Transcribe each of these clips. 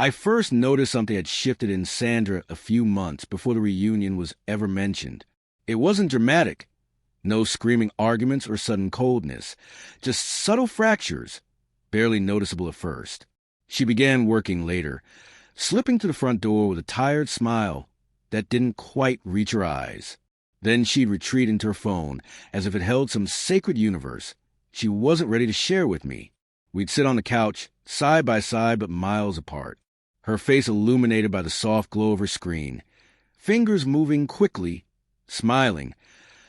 I first noticed something had shifted in Sandra a few months before the reunion was ever mentioned. It wasn't dramatic. No screaming arguments or sudden coldness. Just subtle fractures, barely noticeable at first. She began working later, slipping to the front door with a tired smile that didn't quite reach her eyes. Then she'd retreat into her phone, as if it held some sacred universe she wasn't ready to share with me. We'd sit on the couch, side by side but miles apart, her face illuminated by the soft glow of her screen, fingers moving quickly, smiling,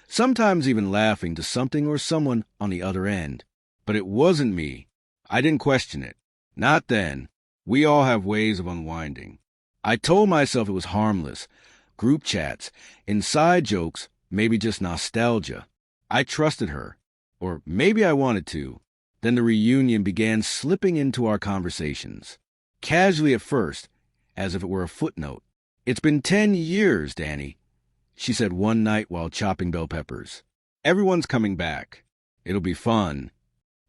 sometimes even laughing to something or someone on the other end. But it wasn't me. I didn't question it. Not then. We all have ways of unwinding. I told myself it was harmless. Group chats, inside jokes, maybe just nostalgia. I trusted her. Or maybe I wanted to. Then the reunion began slipping into our conversations. Casually at first, as if it were a footnote. "It's been 10 years, Danny," she said one night while chopping bell peppers. "Everyone's coming back. It'll be fun."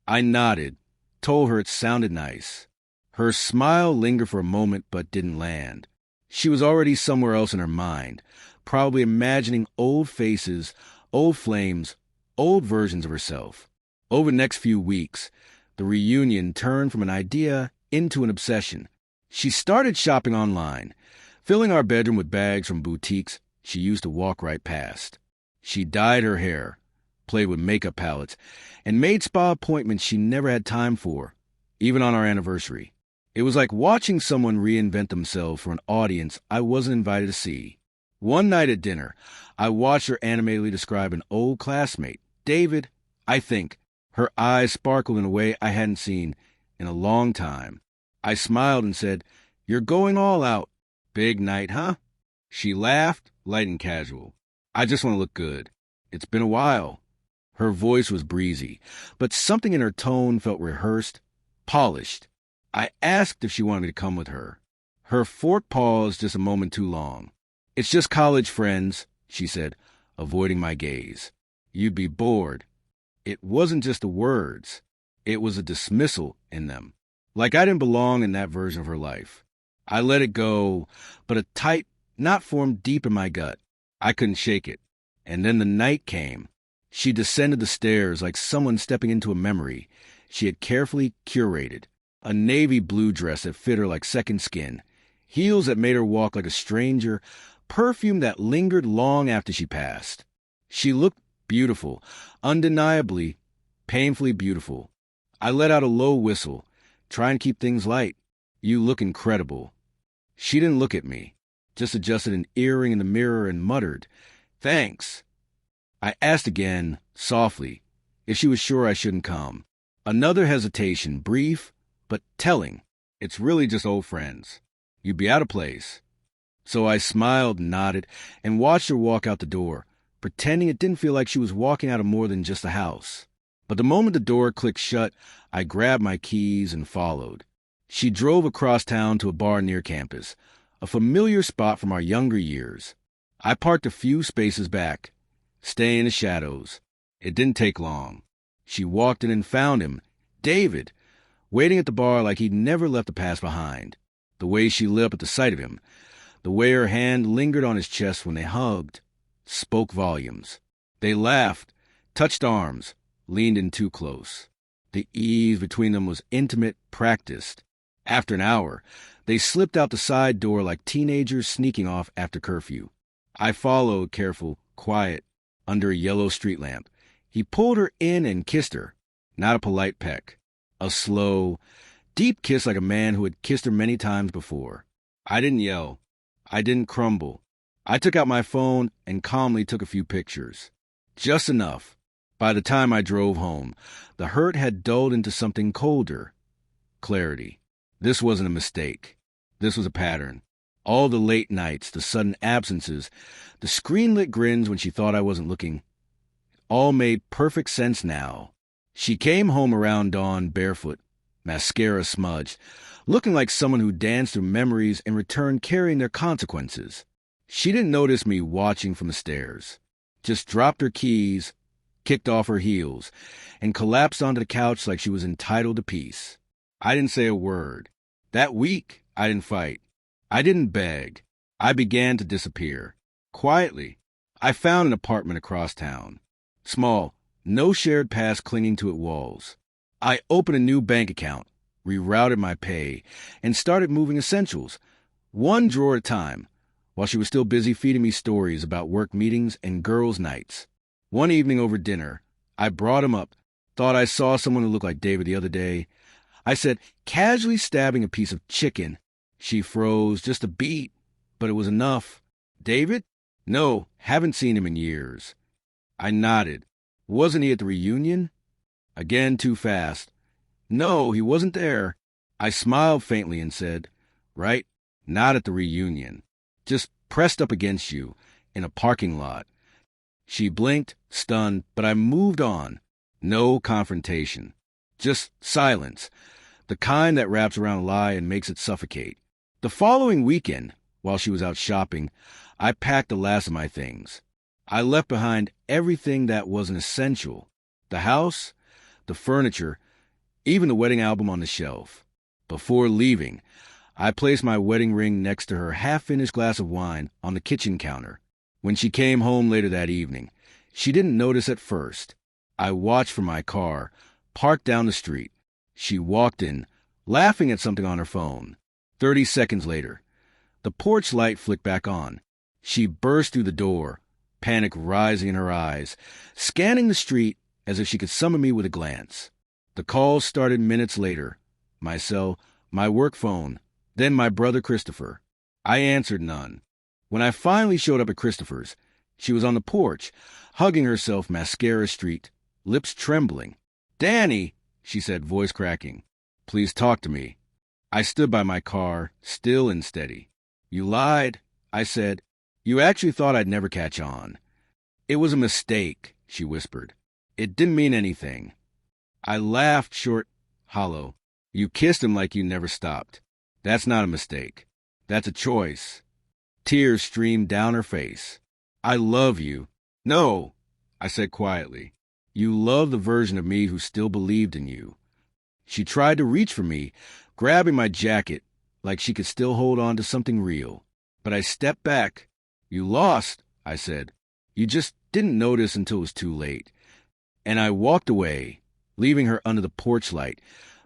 I nodded, told her it sounded nice. Her smile lingered for a moment but didn't land. She was already somewhere else in her mind, probably imagining old faces, old flames, old versions of herself. Over the next few weeks, the reunion turned from an idea into an obsession. She started shopping online, filling our bedroom with bags from boutiques she used to walk right past. She dyed her hair, played with makeup palettes, and made spa appointments she never had time for, even on our anniversary. It was like watching someone reinvent themselves for an audience I wasn't invited to see. One night at dinner, I watched her animatedly describe an old classmate, David, I think. Her eyes sparkled in a way I hadn't seen in a long time. I smiled and said, "You're going all out. Big night, huh?" She laughed, light and casual. "I just want to look good. It's been a while." Her voice was breezy, but something in her tone felt rehearsed, polished. I asked if she wanted me to come with her. Her fork paused just a moment too long. "It's just college friends," she said, avoiding my gaze. "You'd be bored." It wasn't just the words. It was a dismissal in them. Like I didn't belong in that version of her life. I let it go, but a tight knot formed deep in my gut. I couldn't shake it. And then the night came. She descended the stairs like someone stepping into a memory she had carefully curated. A navy blue dress that fit her like second skin, heels that made her walk like a stranger, perfume that lingered long after she passed. She looked beautiful, undeniably, painfully beautiful. I let out a low whistle, trying to keep things light. "You look incredible." She didn't look at me, just adjusted an earring in the mirror and muttered, "Thanks." I asked again, softly, if she was sure I shouldn't come. Another hesitation, brief, but telling. "It's really just old friends. You'd be out of place." So I smiled, nodded, and watched her walk out the door, pretending it didn't feel like she was walking out of more than just a house. But the moment the door clicked shut, I grabbed my keys and followed. She drove across town to a bar near campus, a familiar spot from our younger years. I parked a few spaces back, staying in the shadows. It didn't take long. She walked in and found him, David, waiting at the bar like he'd never left the past behind. The way she lit up at the sight of him, the way her hand lingered on his chest when they hugged, spoke volumes. They laughed, touched arms, leaned in too close. The ease between them was intimate, practiced. After an hour, they slipped out the side door like teenagers sneaking off after curfew. I followed, careful, quiet, under a yellow street lamp. He pulled her in and kissed her, not a polite peck. A slow, deep kiss like a man who had kissed her many times before. I didn't yell. I didn't crumble. I took out my phone and calmly took a few pictures. Just enough. By the time I drove home, the hurt had dulled into something colder. Clarity. This wasn't a mistake. This was a pattern. All the late nights, the sudden absences, the screen-lit grins when she thought I wasn't looking, all made perfect sense now. She came home around dawn barefoot, mascara smudged, looking like someone who danced through memories and returned carrying their consequences. She didn't notice me watching from the stairs, just dropped her keys, kicked off her heels, and collapsed onto the couch like she was entitled to peace. I didn't say a word. That week, I didn't fight. I didn't beg. I began to disappear. Quietly. I found an apartment across town. Small, no shared past clinging to its walls. I opened a new bank account, rerouted my pay, and started moving essentials, one drawer at a time, while she was still busy feeding me stories about work meetings and girls' nights. One evening over dinner, I brought him up, thought I saw someone who looked like David the other day. I said, casually stabbing a piece of chicken. She froze just a beat, but it was enough. David? No, haven't seen him in years. I nodded. Wasn't he at the reunion? Again, too fast. No, he wasn't there. I smiled faintly and said, right, not at the reunion. Just pressed up against you, in a parking lot. She blinked, stunned, but I moved on. No confrontation. Just silence. The kind that wraps around a lie and makes it suffocate. The following weekend, while she was out shopping, I packed the last of my things. I left behind everything that wasn't essential. The house, the furniture, even the wedding album on the shelf. Before leaving, I placed my wedding ring next to her half-finished glass of wine on the kitchen counter. When she came home later that evening, she didn't notice at first. I watched from my car, parked down the street. She walked in, laughing at something on her phone. 30 seconds later, the porch light flicked back on. She burst through the door, panic rising in her eyes, scanning the street as if she could summon me with a glance. The calls started minutes later. My cell, my work phone, then my brother Christopher. I answered none. When I finally showed up at Christopher's, she was on the porch, hugging herself mascara streaked, lips trembling. "Danny," she said, voice cracking. "Please talk to me." I stood by my car, still and steady. "You lied," I said. "You actually thought I'd never catch on." "It was a mistake," she whispered. "It didn't mean anything." I laughed short, hollow. "You kissed him like you never stopped. That's not a mistake. That's a choice." Tears streamed down her face. "I love you." "No," I said quietly. "You love the version of me who still believed in you." She tried to reach for me, grabbing my jacket like she could still hold on to something real. But I stepped back. "You lost," I said. "You just didn't notice until it was too late." And I walked away, leaving her under the porch light,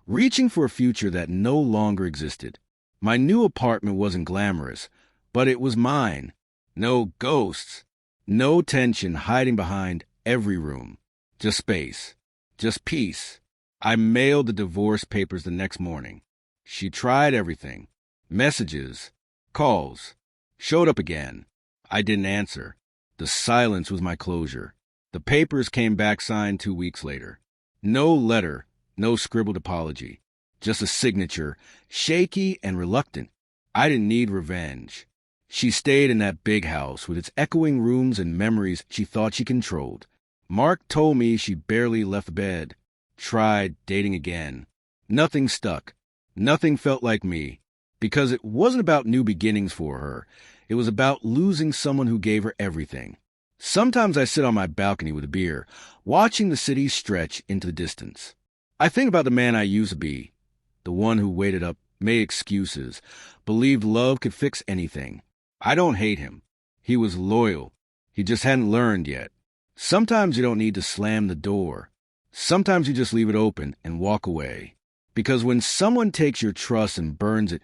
reaching for a future that no longer existed. My new apartment wasn't glamorous, but it was mine. No ghosts. No tension hiding behind every room. Just space. Just peace. I mailed the divorce papers the next morning. She tried everything. Messages. Calls. Showed up again. I didn't answer. The silence was my closure. The papers came back signed 2 weeks later. No letter. No scribbled apology. Just a signature, shaky and reluctant. I didn't need revenge. She stayed in that big house with its echoing rooms and memories she thought she controlled. Mark told me she barely left bed. Tried dating again. Nothing stuck. Nothing felt like me. Because it wasn't about new beginnings for her. It was about losing someone who gave her everything. Sometimes I sit on my balcony with a beer, watching the city stretch into the distance. I think about the man I used to be. The one who waited up, made excuses, believed love could fix anything. I don't hate him. He was loyal. He just hadn't learned yet. Sometimes you don't need to slam the door. Sometimes you just leave it open and walk away. Because when someone takes your trust and burns it,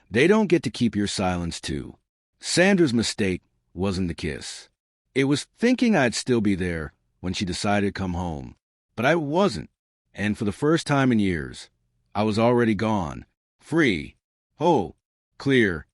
they don't get to keep your silence too. Sandra's mistake wasn't the kiss. It was thinking I'd still be there when she decided to come home. But I wasn't. And for the first time in years, I was already gone. Free. Whole. Clear.